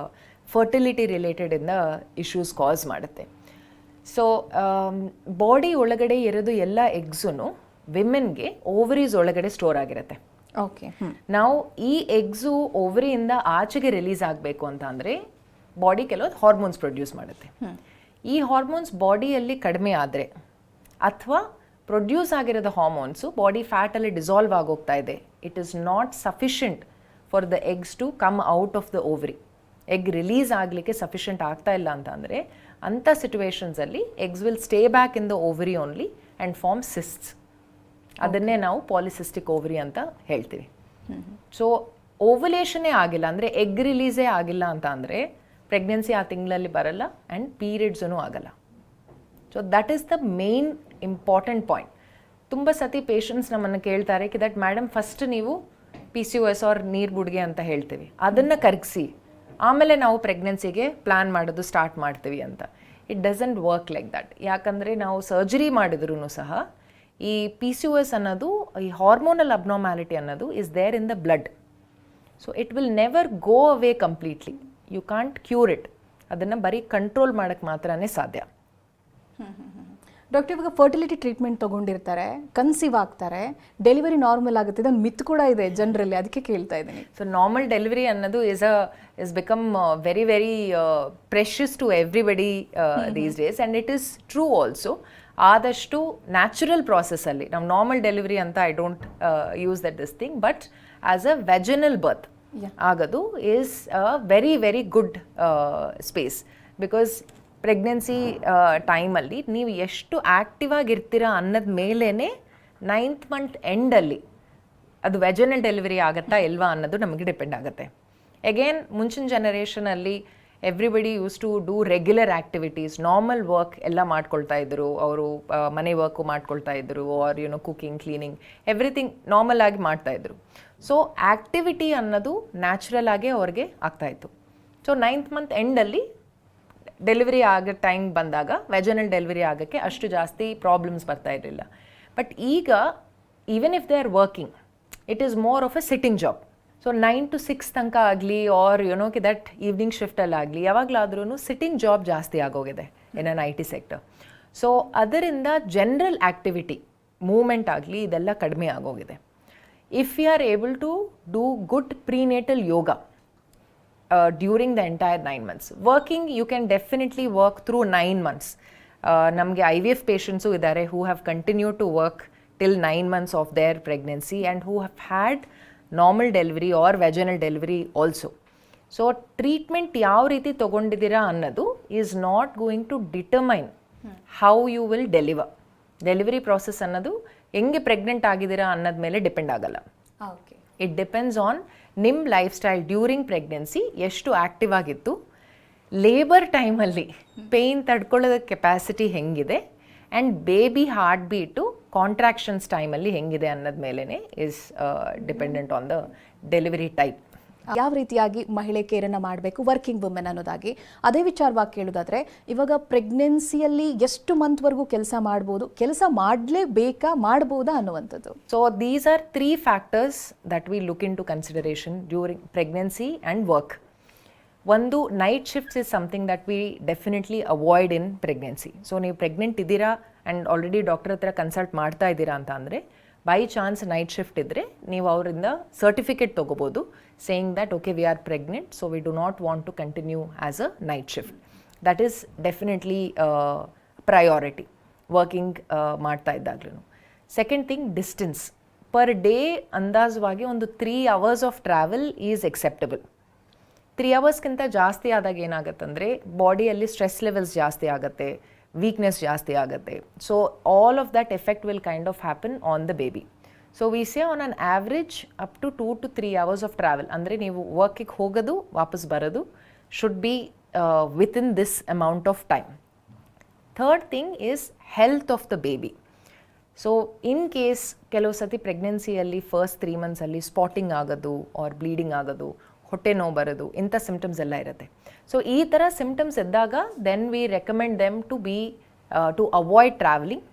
ಫರ್ಟಿಲಿಟಿ ರಿಲೇಟೆಡಿಂದ ಇಶ್ಯೂಸ್ ಕಾಸ್ ಮಾಡುತ್ತೆ. ಸೊ ಬಾಡಿ ಒಳಗಡೆ ಇರೋದು ಎಲ್ಲ ಎಗ್ಸೂ ವಿಮೆನ್ಗೆ ಓವರೀಸ್ ಒಳಗಡೆ ಸ್ಟೋರ್ ಆಗಿರುತ್ತೆ. ಓಕೆ. ನಾವು ಈ ಎಗ್ಸು ಓವರಿಯಿಂದ ಆಚೆಗೆ ರಿಲೀಸ್ ಆಗಬೇಕು ಅಂತ ಅಂದರೆ ಬಾಡಿ ಕೆಲವು ಹಾರ್ಮೋನ್ಸ್ ಪ್ರೊಡ್ಯೂಸ್ ಮಾಡುತ್ತೆ. ಈ ಹಾರ್ಮೋನ್ಸ್ ಬಾಡಿಯಲ್ಲಿ ಕಡಿಮೆ ಆದರೆ ಅಥವಾ ಪ್ರೊಡ್ಯೂಸ್ ಆಗಿರೋದು ಹಾರ್ಮೋನ್ಸು ಬಾಡಿ ಫ್ಯಾಟಲ್ಲಿ ಡಿಸಾಲ್ವ್ ಆಗೋಗ್ತಾ ಇದೆ, it is not sufficient for the eggs to come out of the ovary. Egg release ಆಗಲಿಕ್ಕೆ ಸಫಿಷಿಯಂಟ್ ಆಗ್ತಾ ಇಲ್ಲ ಅಂತ ಅಂದರೆ ಅಂಥ ಸಿಚುವೇಶನ್ಸಲ್ಲಿ eggs will stay back in the ovary only and form cysts. ಅದನ್ನೇ ನಾವು ಪಾಲಿಸಿಸ್ಟಿಕ್ ಓವರಿ ಅಂತ ಹೇಳ್ತೀವಿ. ಸೊ ಓವಲೇಷನ್ನೇ ಆಗಿಲ್ಲ ಅಂದರೆ ಎಗ್ ರಿಲೀಸೇ ಆಗಿಲ್ಲ ಅಂತ ಅಂದರೆ ಪ್ರೆಗ್ನೆನ್ಸಿ ಆ ತಿಂಗಳಲ್ಲಿ ಬರಲ್ಲ ಆ್ಯಂಡ್ ಪೀರಿಯಡ್ಸೂ ಆಗಲ್ಲ. So that is the main important point. ತುಂಬ ಸತಿ ಪೇಷಂಟ್ಸ್ ನಮ್ಮನ್ನು ಕೇಳ್ತಾರೆ ಕಿ ದಟ್ ಮೇಡಮ್ ಫಸ್ಟ್ ನೀವು PCOS ಆರ್ ನೀರು ಬುಡ್ಗೆ ಅಂತ ಹೇಳ್ತೀವಿ, ಅದನ್ನು ಕರಗಿಸಿ ಆಮೇಲೆ ನಾವು ಪ್ರೆಗ್ನೆನ್ಸಿಗೆ ಪ್ಲ್ಯಾನ್ ಮಾಡೋದು ಸ್ಟಾರ್ಟ್ ಮಾಡ್ತೀವಿ ಅಂತ. It doesn't work like that. ಯಾಕಂದರೆ ನಾವು ಸರ್ಜರಿ ಮಾಡಿದ್ರೂ ಸಹ ಈ PCOS ಅನ್ನೋದು, ಈ ಹಾರ್ಮೋನಲ್ ಅಬ್ನಾರ್ಮ್ಯಾಲಿಟಿ ಅನ್ನೋದು is there in the blood. So it will never go away completely. You can't cure it. ಅದನ್ನು ಬರೀ ಕಂಟ್ರೋಲ್ ಮಾಡೋಕ್ಕೆ ಮಾತ್ರನೇ ಸಾಧ್ಯ. ಡಾಕ್ಟರ್, ಇವಾಗ ಫರ್ಟಿಲಿಟಿ ಟ್ರೀಟ್ಮೆಂಟ್ ತೊಗೊಂಡಿರ್ತಾರೆ, ಕನ್ಸೀವ್ ಆಗ್ತಾರೆ, ಡೆಲಿವರಿ ನಾರ್ಮಲ್ ಆಗುತ್ತೆ, ಇದೊಂದು ಮಿತ್ ಕೂಡ ಇದೆ ಜನರಲ್ಲಿ, ಅದಕ್ಕೆ ಕೇಳ್ತಾ ಇದ್ದೀನಿ. ಸೊ ನಾರ್ಮಲ್ ಡೆಲಿವರಿ ಅನ್ನೋದು is become very very precious to everybody these days, and it is true also. ಆದಷ್ಟು ನ್ಯಾಚುರಲ್ ಪ್ರಾಸೆಸ್ಸಲ್ಲಿ ನಾವು ನಾರ್ಮಲ್ ಡೆಲಿವರಿ ಅಂತ I don't use that this thing, but as a vaginal birth ಆಗೋದು is a very very good space. Because pregnancy ಟೈಮಲ್ಲಿ ನೀವು ಎಷ್ಟು active ಆಗಿರ್ತೀರಾ ಅನ್ನೋದ ಮೇಲೇ 9th ಮಂತ್ ಎಂಡಲ್ಲಿ ಅದು ವೆಜನಲ್ ಡೆಲಿವರಿ ಆಗುತ್ತಾ ಇಲ್ವಾ ಅನ್ನೋದು ನಮಗೆ ಡಿಪೆಂಡ್ ಆಗುತ್ತೆ. ಅಗೇನ್ ಮುಂಚಿನ ಜನರೇಷನಲ್ಲಿ everybody used to do regular activities, normal work ಎಲ್ಲ ಮಾಡ್ಕೊಳ್ತಾ ಇದ್ರು. ಅವರು ಮನೆ ವರ್ಕು ಮಾಡ್ಕೊಳ್ತಾ ಇದ್ರು, or cooking, cleaning, everything normal ಆಗಿ ಮಾಡ್ತಾಯಿದ್ರು. ಸೊ ಆ್ಯಕ್ಟಿವಿಟಿ ಅನ್ನೋದು ನ್ಯಾಚುರಲ್ ಆಗೇ ಅವ್ರಿಗೆ ಆಗ್ತಾಯಿತ್ತು. ಸೊ 9th ಮಂತ್ ಎಂಡಲ್ಲಿ ಡೆಲಿವರಿ ಆಗೋ ಟೈಮ್ ಬಂದಾಗ ವೆಜನಲ್ ಡೆಲಿವರಿ ಆಗೋಕ್ಕೆ ಅಷ್ಟು ಜಾಸ್ತಿ ಪ್ರಾಬ್ಲಮ್ಸ್ ಬರ್ತಾ ಇರಲಿಲ್ಲ. ಬಟ್ ಈಗ even if they are working, it is more of a sitting job. So 9 to 6 ತನಕ ಆಗಲಿ ಆರ್ ದಟ್ ಈವ್ನಿಂಗ್ ಶಿಫ್ಟಲ್ಲಾಗಲಿ ಯಾವಾಗಲಾದ್ರೂ ಸಿಟ್ಟಿಂಗ್ ಜಾಬ್ ಜಾಸ್ತಿ ಆಗೋಗಿದೆ in an IT sector. So ಅದರಿಂದ ಜನರಲ್ ಆ್ಯಕ್ಟಿವಿಟಿ, ಮೂವ್ಮೆಂಟ್ ಆಗಲಿ ಇದೆಲ್ಲ ಕಡಿಮೆ ಆಗೋಗಿದೆ. If you are able to do good prenatal yoga during the entire 9 months. Working you can definitely work through 9 months. ನಮಗೆ IVF ಪೇಷಂಟ್ಸು ಇದ್ದಾರೆ who have continue to work till 9 months of their pregnancy and who have had normal delivery or vaginal delivery also. So treatment ಯಾವ ರೀತಿ ತೊಗೊಂಡಿದ್ದೀರಾ ಅನ್ನೋದು is not going to determine how you will deliver. Delivery process ಅನ್ನೋದು ಹೆಂಗೆ pregnant ಆಗಿದ್ದೀರಾ ಅನ್ನೋದ ಮೇಲೆ depend ಆಗಲ್ಲ. ಇಟ್ ಡಿಪೆಂಡ್ಸ್ ಆನ್ ನಿಮ್ಮ ಲೈಫ್ ಸ್ಟೈಲ್ ಡ್ಯೂರಿಂಗ್ ಪ್ರೆಗ್ನೆನ್ಸಿ ಎಷ್ಟು ಆ್ಯಕ್ಟಿವ್ ಆಗಿತ್ತು, ಲೇಬರ್ ಟೈಮಲ್ಲಿ ಪೇಯ್ನ್ ತಡ್ಕೊಳ್ಳೋದ ಕೆಪಾಸಿಟಿ ಹೆಂಗಿದೆ, and baby heartbeat contractions ಟೈಮಲ್ಲಿ ಹೆಂಗಿದೆ ಅನ್ನೋದ ಮೇಲೇ is dependent on the delivery type. ಯಾವ ರೀತಿಯಾಗಿ ಮಹಿಳೆ ಕೇರನ್ನು ಮಾಡಬೇಕು, ವರ್ಕಿಂಗ್ ವುಮೆನ್ ಅನ್ನೋದಾಗಿ ಅದೇ ವಿಚಾರವಾಗಿ ಕೇಳೋದಾದರೆ, ಇವಾಗ ಪ್ರೆಗ್ನೆನ್ಸಿಯಲ್ಲಿ ಎಷ್ಟು ಮಂತ್ವರೆಗೂ ಕೆಲಸ ಮಾಡ್ಬೋದು, ಕೆಲಸ ಮಾಡಲೇಬೇಕಾ, ಮಾಡ್ಬೋದಾ ಅನ್ನುವಂಥದ್ದು. So these are 3 factors that we look into consideration during pregnancy and work. ಒಂದು, night shifts is something that we definitely avoid in pregnancy. So ನೀವು ಪ್ರೆಗ್ನೆಂಟ್ ಇದ್ದೀರಾ ಆ್ಯಂಡ್ ಆಲ್ರೆಡಿ ಡಾಕ್ಟರ್ ಹತ್ರ ಕನ್ಸಲ್ಟ್ ಮಾಡ್ತಾ ಇದ್ದೀರಾ ಅಂತ ಅಂದರೆ ಬೈ ಚಾನ್ಸ್ ನೈಟ್ ಶಿಫ್ಟ್ ಇದ್ದರೆ ನೀವು ಅವರಿಂದ ಸರ್ಟಿಫಿಕೇಟ್ ತೊಗೋಬೋದು saying that okay we are pregnant, so we do not want to continue as a night shift. That is definitely priority working ಮಾಡ್ತಾ ಇದ್ದಾಗ್ಲೂ. Second thing, distance. Per day ಅಂದಾಜವಾಗಿ ಒಂದು 3 hours of travel is acceptable. 3 hours ಜಾಸ್ತಿ ಆದಾಗ ಏನಾಗುತ್ತಂದರೆ ಬಾಡಿಯಲ್ಲಿ stress levels ಜಾಸ್ತಿ ಆಗುತ್ತೆ, weakness ಜಾಸ್ತಿ ಆಗುತ್ತೆ. So all of that effect will kind of happen on the baby. So we say on an average up to 2 to 3 hours of travel, ಅಂದರೆ ನೀವು ವರ್ಕಿಗೆ ಹೋಗೋದು ವಾಪಸ್ ಬರೋದು should be within this amount of time. Third thing is health of the baby. So in case ಕೆಲವು ಸತಿ ಪ್ರೆಗ್ನೆನ್ಸಿಯಲ್ಲಿ first 3 months spotting ಆಗೋದು ಆರ್ ಬ್ಲೀಡಿಂಗ್ ಆಗೋದು, ಹೊಟ್ಟೆ ನೋವು ಬರೋದು, ಇಂಥ ಸಿಮ್ಟಮ್ಸ್ ಎಲ್ಲ ಇರುತ್ತೆ. ಸೊ ಈ ಥರ ಸಿಮ್ಟಮ್ಸ್ ಇದ್ದಾಗ then we recommend them to avoid travelling.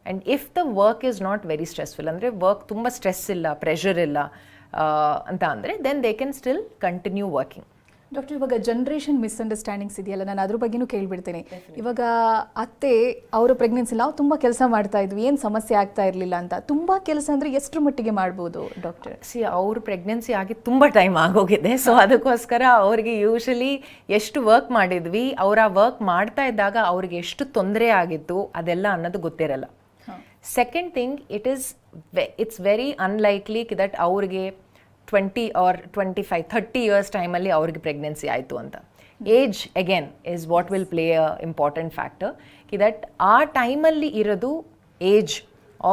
And if the work is not very stressful, ಅಂದರೆ ವರ್ಕ್ ತುಂಬ ಸ್ಟ್ರೆಸ್ ಇಲ್ಲ, ಪ್ರೆಷರ್ ಇಲ್ಲ ಅಂತ ಅಂದರೆ then they can still continue working. Doctor, ಇವಾಗ ಜನರೇಷನ್ ಮಿಸ್ಅಂಡರ್ಸ್ಟ್ಯಾಂಡಿಂಗ್ಸ್ ಇದೆಯಲ್ಲ, ನಾನು ಅದ್ರ ಬಗ್ಗೆನೂ ಕೇಳಿಬಿಡ್ತೇನೆ. ಇವಾಗ ಅತ್ತೆ ಅವರು ಪ್ರೆಗ್ನೆನ್ಸಿ ನಾವು ತುಂಬ ಕೆಲಸ ಮಾಡ್ತಾ ಇದ್ವಿ, ಏನು ಸಮಸ್ಯೆ ಆಗ್ತಾ ಇರಲಿಲ್ಲ ಅಂತ. ತುಂಬ ಕೆಲಸ ಅಂದರೆ ಎಷ್ಟರ ಮಟ್ಟಿಗೆ ಮಾಡ್ಬೋದು ಡಾಕ್ಟರ್? ಅವ್ರ ಪ್ರೆಗ್ನೆನ್ಸಿ ಆಗಿ ತುಂಬ ಟೈಮ್ ಆಗೋಗಿದೆ. ಸೊ ಅದಕ್ಕೋಸ್ಕರ ಅವ್ರಿಗೆ ಯೂಶಲಿ ಎಷ್ಟು ವರ್ಕ್ ಮಾಡಿದ್ವಿ, ಅವ್ರು ಆ ವರ್ಕ್ ಮಾಡ್ತಾ ಇದ್ದಾಗ ಅವ್ರಿಗೆ ಎಷ್ಟು ತೊಂದರೆ ಆಗಿತ್ತು ಅದೆಲ್ಲ ಅನ್ನೋದು ಗೊತ್ತಿರಲ್ಲ. Second thing, it's very unlikely that ಅವ್ರಿಗೆ 20 or 25, 30 ಇಯರ್ಸ್ ಟೈಮಲ್ಲಿ ಅವ್ರಿಗೆ ಪ್ರೆಗ್ನೆನ್ಸಿ ಆಯಿತು ಅಂತ. Age again is what will play a important factor. That ಆ ಟೈಮಲ್ಲಿ ಇರೋದು ಏಜ್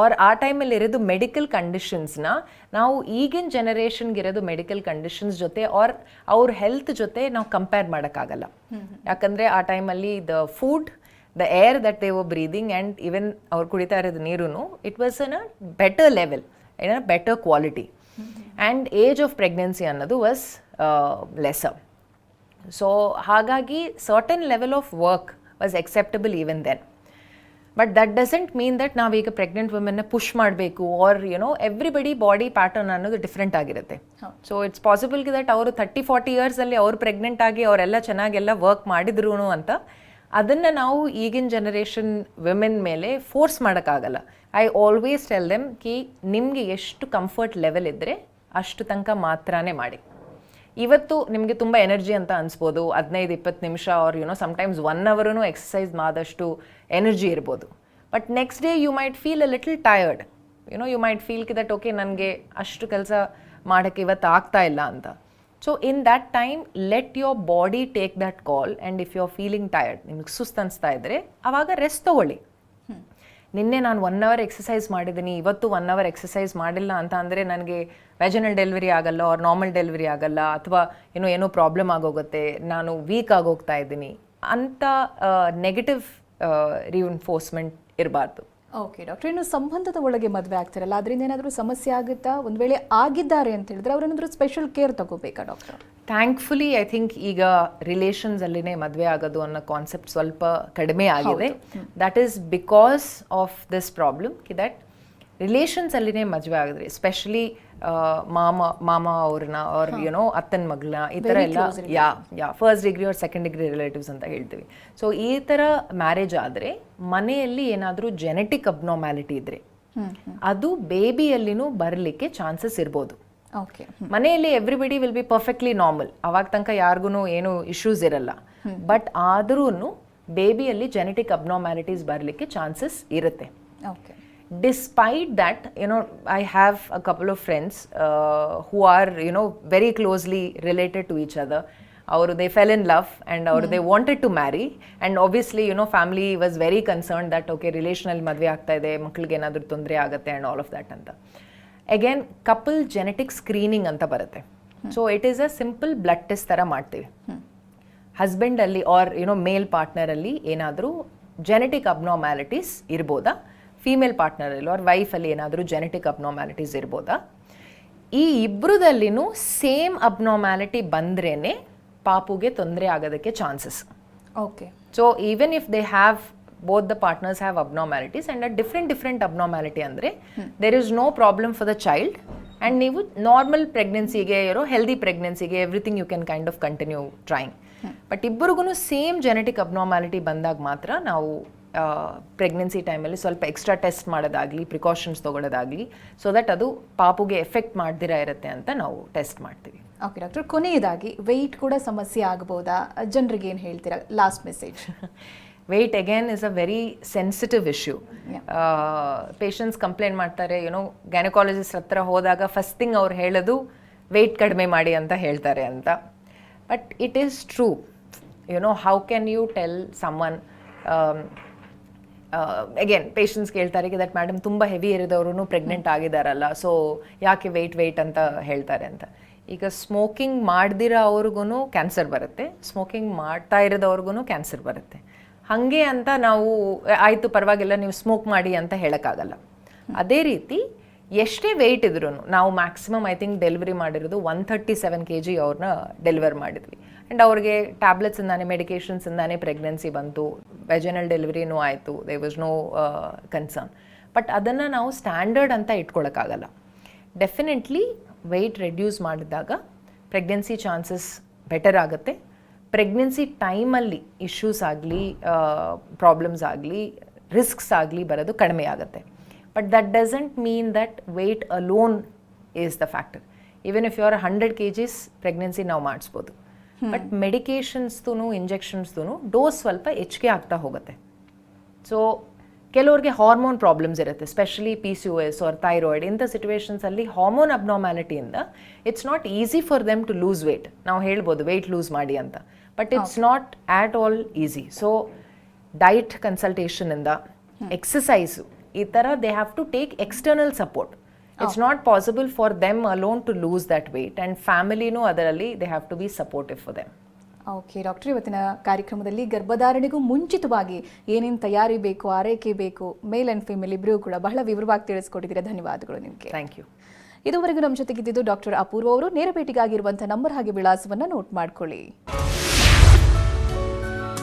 ಆರ್ ಆ ಟೈಮಲ್ಲಿ ಇರೋದು ಮೆಡಿಕಲ್ ಕಂಡೀಷನ್ಸ್ನ ನಾವು ಈಗಿನ ಜನರೇಷನ್ಗೆ ಇರೋದು ಮೆಡಿಕಲ್ ಕಂಡೀಷನ್ಸ್ ಜೊತೆ ಆರ್ ಅವ್ರ ಹೆಲ್ತ್ ಜೊತೆ ನಾವು ಕಂಪೇರ್ ಮಾಡೋಕ್ಕಾಗಲ್ಲ. ಯಾಕಂದರೆ ಆ ಟೈಮಲ್ಲಿ the food, the air that they were breathing and even ಅವ್ರು ಕುಡಿತಾ ಇರೋದು ನೀರು, it was in a better level, in a better quality. And age of pregnancy ಅನ್ನೋದು ವಾಸ್ ಲೆಸರ್. ಸೊ ಹಾಗಾಗಿ certain level of work was acceptable even then. But that doesn't mean that ನಾವೀಗ pregnant ವುಮೆನ್ನ push ಮಾಡಬೇಕು or everybody body pattern ಅನ್ನೋದು different ಆಗಿರುತ್ತೆ. So it's possible that ಅವರು 30-40 ಇಯರ್ಸಲ್ಲಿ ಅವ್ರು pregnant ಆಗಿ ಅವರೆಲ್ಲ ಚೆನ್ನಾಗೆಲ್ಲ ವರ್ಕ್ ಮಾಡಿದ್ರು ಅಂತ ಅದನ್ನು ನಾವು ಈಗಿನ ಜನರೇಷನ್ ವಿಮೆನ್ ಮೇಲೆ ಫೋರ್ಸ್ ಮಾಡೋಕ್ಕಾಗಲ್ಲ. ಐ ಆಲ್ವೇಸ್ ಟೆಲ್ ದೆಮ್ ನಿಮಗೆ ಎಷ್ಟು ಕಂಫರ್ಟ್ ಲೆವೆಲ್ ಇದ್ದರೆ ಅಷ್ಟು ತನಕ ಮಾತ್ರನೇ ಮಾಡಿ. ಇವತ್ತು ನಿಮಗೆ ತುಂಬ ಎನರ್ಜಿ ಅಂತ ಅನಿಸ್ಬೋದು, 15-20 ನಿಮಿಷ ಆರ್ ಸಮ್ಟೈಮ್ಸ್ 1 hour ಎಕ್ಸಸೈಸ್ ಮಾಡಿದಷ್ಟು ಎನರ್ಜಿ ಇರ್ಬೋದು. But next day you might feel a little tired, you might feel that okay ನನಗೆ ಅಷ್ಟು ಕೆಲಸ ಮಾಡೋಕ್ಕೆ ಇವತ್ತು ಆಗ್ತಾ ಇಲ್ಲ ಅಂತ. So in that time let your body take that call. And if you are feeling tired, ನಿಮ್ಗೆ ಸುಸ್ತು ಅನಿಸ್ತಾ ಇದ್ದರೆ ಆವಾಗ ರೆಸ್ಟ್ ತೊಗೊಳ್ಳಿ. ನಿನ್ನೆ ನಾನು 1 hour ಎಕ್ಸಸೈಸ್ ಮಾಡಿದ್ದೀನಿ, ಇವತ್ತು 1 hour ಎಕ್ಸಸೈಸ್ ಮಾಡಿಲ್ಲ ಅಂತ ಅಂದರೆ ನನಗೆ ವೆಜನಲ್ ಡೆಲಿವರಿ ಆಗಲ್ಲ ಆರ್ ನಾರ್ಮಲ್ ಡೆಲಿವರಿ ಆಗಲ್ಲ, ಅಥವಾ ಏನೋ ಪ್ರಾಬ್ಲಮ್ ಆಗೋಗುತ್ತೆ, ನಾನು ವೀಕ್ ಆಗೋಗ್ತಾ ಇದ್ದೀನಿ ಅಂತ ನೆಗೆಟಿವ್ ರಿಇನ್ಫೋರ್ಸ್ಮೆಂಟ್ ಇರಬಾರ್ದು. ಓಕೆ ಡಾಕ್ಟರ್, ಇನ್ನು ಸಂಬಂಧದ ಒಳಗೆ ಮದುವೆ ಆಗ್ತಿರಲ್ಲ, ಅದರಿಂದ ಏನಾದರೂ ಸಮಸ್ಯೆ ಆಗುತ್ತಾ? ಒಂದು ವೇಳೆ ಆಗಿದ್ದಾರೆ ಅಂತ ಹೇಳಿದ್ರೆ ಅವ್ರೇನಾದರೂ ಸ್ಪೆಷಲ್ ಕೇರ್ ತಗೋಬೇಕಾ ಡಾಕ್ಟರ್? ಥ್ಯಾಂಕ್ಫುಲಿ ಐ ಥಿಂಕ್ ಈಗ ರಿಲೇಷನ್ಸ್ ಅಲ್ಲಿನೇ ಮದುವೆ ಆಗೋದು ಅನ್ನೋ ಕಾನ್ಸೆಪ್ಟ್ ಸ್ವಲ್ಪ ಕಡಿಮೆ ಆಗಿದೆ. That is because of this problem that relations ಅಲ್ಲಿನೇ ಮದುವೆ ಆಗಿದ್ರೆ, ಎಸ್ಪೆಷಲಿ ಮಾಮ ಅವ್ರನ್ನ ಅವ್ರ ಅತ್ತನ ಮಗಳನ್ನ, ಈ ಥರ ಎಲ್ಲ first degree R second degree relatives ಅಂತ ಹೇಳ್ತೀವಿ. ಸೊ ಈ ಥರ ಮ್ಯಾರೇಜ್ ಆದರೆ ಮನೆಯಲ್ಲಿ ಏನಾದರೂ ಜೆನೆಟಿಕ್ ಅಬ್ನಾರ್ಮ್ಯಾಲಿಟಿ ಇದ್ರೆ ಅದು ಬೇಬಿಯಲ್ಲಿನೂ ಬರಲಿಕ್ಕೆ ಚಾನ್ಸಸ್ ಇರ್ಬೋದು. ಮನೆಯಲ್ಲಿ everybody will be perfectly normal, ಅವಾಗ ತನಕ ಯಾರಿಗೂ ಏನು ಇಶ್ಯೂಸ್ ಇರಲ್ಲ. ಬಟ್ ಆದ್ರೂ ಬೇಬಿಯಲ್ಲಿ ಜೆನೆಟಿಕ್ ಅಬ್ನಾರ್ಮ್ಯಾಲಿಟೀಸ್ ಬರಲಿಕ್ಕೆ ಚಾನ್ಸಸ್ ಇರುತ್ತೆ. Despite that, I have a couple of friends who are, very closely related to each other. They fell in love and they wanted to marry. And obviously, family was very concerned that, okay, relational madve aagta ide, makkalige enadru tondre agutte and all of that anta. Again, couple genetic screening anta barutte. So it is a simple blood test tara ಮಾಡ್ತೀವಿ. Husband ಅಲ್ಲಿ R ಮೇಲ್ partner ಅಲ್ಲಿ ಏನಾದರೂ genetic abnormalities ಇರ್ಬೋದಾ, female ಪಾರ್ಟ್ನರಲ್ಲಿ R ವೈಫಲ್ಲಿ ಏನಾದರೂ genetic abnormalities ಇರ್ಬೋದಾ, ಈ ಇಬ್ಬರದಲ್ಲಿನೂ same abnormality ಬಂದ್ರೇ ಪಾಪುಗೆ ತೊಂದರೆ ಆಗೋದಕ್ಕೆ chances. Okay. So even if they have both the partners have abnormalities and a different abnormality andre there is no problem for the child and ನೀವು normal ಪ್ರೆಗ್ನೆನ್ಸಿಗೆ healthy ಪ್ರೆಗ್ನೆನ್ಸಿಗೆ everything you can kind of continue trying. But ಇಬ್ಬರಿಗೂ same genetic abnormality ಬಂದಾಗ ಮಾತ್ರ ನಾವು pregnancy ಟೈಮಲ್ಲಿ ಸ್ವಲ್ಪ extra test ಮಾಡೋದಾಗಲಿ, ಪ್ರಿಕಾಷನ್ಸ್ ತೊಗೊಳ್ಳೋದಾಗಲಿ, ಸೊ ದಟ್ ಅದು ಪಾಪುಗೆ ಎಫೆಕ್ಟ್ ಮಾಡ್ದಿರ ಇರುತ್ತೆ ಅಂತ ನಾವು ಟೆಸ್ಟ್ ಮಾಡ್ತೀವಿ. ಓಕೆ ಡಾಕ್ಟರ್, ಕೊನೆಯದಾಗಿ ವೆಯ್ಟ್ ಕೂಡ ಸಮಸ್ಯೆ ಆಗ್ಬೋದಾ? ಜನರಿಗೆ ಏನು ಹೇಳ್ತೀರಾ, last message? Weight again is a very sensitive issue. Patients complaint ಮಾಡ್ತಾರೆ, ಗೈನಕಾಲಜಿಸ್ಟ್ ಹತ್ರ ಹೋದಾಗ ಫಸ್ಟ್ ಥಿಂಗ್ ಅವ್ರು ಹೇಳೋದು ವೆಯ್ಟ್ ಕಡಿಮೆ ಮಾಡಿ ಅಂತ ಹೇಳ್ತಾರೆ ಅಂತ. But it is true. How can you tell someone, again patients ಕೇಳ್ತಾರೆ ದಟ್ ಮೇಡಮ್ ತುಂಬ ಹೆವಿ ಇರೋದವ್ರು ಪ್ರೆಗ್ನೆಂಟ್ ಆಗಿದಾರಲ್ಲ, ಸೊ ಯಾಕೆ ವೆಯ್ಟ್ ಅಂತ ಹೇಳ್ತಾರೆ ಅಂತ. ಈಗ ಸ್ಮೋಕಿಂಗ್ ಮಾಡ್ದಿರೋ ಅವ್ರಿಗೂ ಕ್ಯಾನ್ಸರ್ ಬರುತ್ತೆ, ಸ್ಮೋಕಿಂಗ್ ಮಾಡ್ತಾ ಇರೋದವ್ರಿಗೂ ಕ್ಯಾನ್ಸರ್ ಬರುತ್ತೆ. ಹಾಗೆ ಅಂತ ನಾವು ಆಯಿತು ಪರವಾಗಿಲ್ಲ ನೀವು ಸ್ಮೋಕ್ ಮಾಡಿ ಅಂತ ಹೇಳೋಕ್ಕಾಗಲ್ಲ. ಅದೇ ರೀತಿ ಎಷ್ಟೇ ವೆಯ್ಟ್ ಇದ್ರೂ ನಾವು ಮ್ಯಾಕ್ಸಿಮಮ್ ಐ ಥಿಂಕ್ ಡೆಲಿವರಿ ಮಾಡಿರೋದು 137 kg ಅವ್ರನ್ನ ಡೆಲಿವರ್ ಮಾಡಿದ್ವಿ. ಆ್ಯಂಡ್ ಅವ್ರಿಗೆ ಟ್ಯಾಬ್ಲೆಟ್ಸಿಂದಾನೆ ಮೆಡಿಕೇಷನ್ಸಿಂದಾನೆ ಪ್ರೆಗ್ನೆನ್ಸಿ ಬಂತು, ವೆಜನಲ್ ಡೆಲಿವರಿನೂ ಆಯಿತು, they was no concern. But ಅದನ್ನು ನಾವು ಸ್ಟ್ಯಾಂಡರ್ಡ್ ಅಂತ ಇಟ್ಕೊಳ್ಳೋಕ್ಕಾಗಲ್ಲ. ಡೆಫಿನೆಟ್ಲಿ ವೆಯ್ಟ್ ರೆಡ್ಯೂಸ್ ಮಾಡಿದಾಗ ಪ್ರೆಗ್ನೆನ್ಸಿ ಚಾನ್ಸಸ್ ಬೆಟರ್ ಆಗುತ್ತೆ. ಪ್ರೆಗ್ನೆನ್ಸಿ ಟೈಮಲ್ಲಿ ಇಶ್ಯೂಸ್ ಆಗಲಿ, ಪ್ರಾಬ್ಲಮ್ಸ್ ಆಗಲಿ, ರಿಸ್ಕ್ಸ್ ಆಗಲಿ ಬರೋದು ಕಡಿಮೆ ಆಗುತ್ತೆ. But that doesn't mean that weight alone is the factor. Even if you are 100 kgs pregnancy ನಾವು ಮಾಡಿಸ್ಬೋದು. ಬಟ್ ಮೆಡಿಕೇಷನ್ಸ್ದು ಇಂಜೆಕ್ಷನ್ಸ್ದು ಡೋಸ್ ಸ್ವಲ್ಪ ಹೆಚ್ಚಿಗೆ ಆಗ್ತಾ ಹೋಗುತ್ತೆ. ಸೊ ಕೆಲವ್ರಿಗೆ ಹಾರ್ಮೋನ್ ಪ್ರಾಬ್ಲಮ್ಸ್ ಇರುತ್ತೆ, ಸ್ಪೆಷಲಿ PCOS ಆರ್ ಥೈರಾಯ್ಡ್. ಇಂಥ ಸಿಚುವೇಷನ್ಸಲ್ಲಿ ಹಾರ್ಮೋನ್ ಅಬ್ನಾರ್ಮ್ಯಾಲಿಟಿಯಿಂದ it's not easy for them to lose weight. ನಾವು ಹೇಳ್ಬೋದು ವೆಯ್ಟ್ ಲೂಸ್ ಮಾಡಿ ಅಂತ, but it's not at all easy. So diet ಕನ್ಸಲ್ಟೇಷನಿಂದ, ಎಕ್ಸಸೈಸು, ಈ ಥರ they have to take external support. It's not possible for them alone to lose that weight, and ಫ್ಯಾಮಿಲಿನೂ ಅದರಲ್ಲಿ they have to be supportive for them. Okay doctor, ಇವತ್ತಿನ ಕಾರ್ಯಕ್ರಮದಲ್ಲಿ ಗರ್ಭಧಾರಣೆಗೂ ಮುಂಚಿತವಾಗಿ ಏನೇನು ತಯಾರಿ ಬೇಕು, ಆರೈಕೆ ಬೇಕು, ಮೇಲ್ ಆ್ಯಂಡ್ ಫಿಮೇಲ್ ಇಬ್ಬರಿಗೂ ಕೂಡ ಬಹಳ ವಿವರವಾಗಿ ತಿಳಿಸ್ಕೊಟ್ಟಿದ್ದೀರಾ. ಧನ್ಯವಾದಗಳು ನಿಮಗೆ. Thank you. ಇದುವರೆಗೂ ನಮ್ಮ ಜೊತೆಗಿದ್ದು ಡಾಕ್ಟರ್ ಅಪೂರ್ವ ಅವರು. ನೇರ ಭೇಟಿಗಾಗಿರುವಂತಹ ನಂಬರ್ ಹಾಗೆ ವಿಳಾಸವನ್ನು ನೋಟ್ ಮಾಡ್ಕೊಳ್ಳಿ.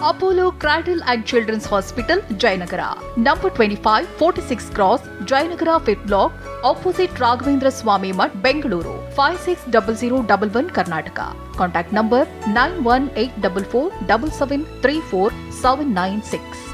Apollo Cradle and Children's Hospital, Jayanagar, number 25, 46 cross, Jayanagar 5th block, opposite Raghavendra Swami Math, Bengaluru 560011, Karnataka. Contact number 918447734796.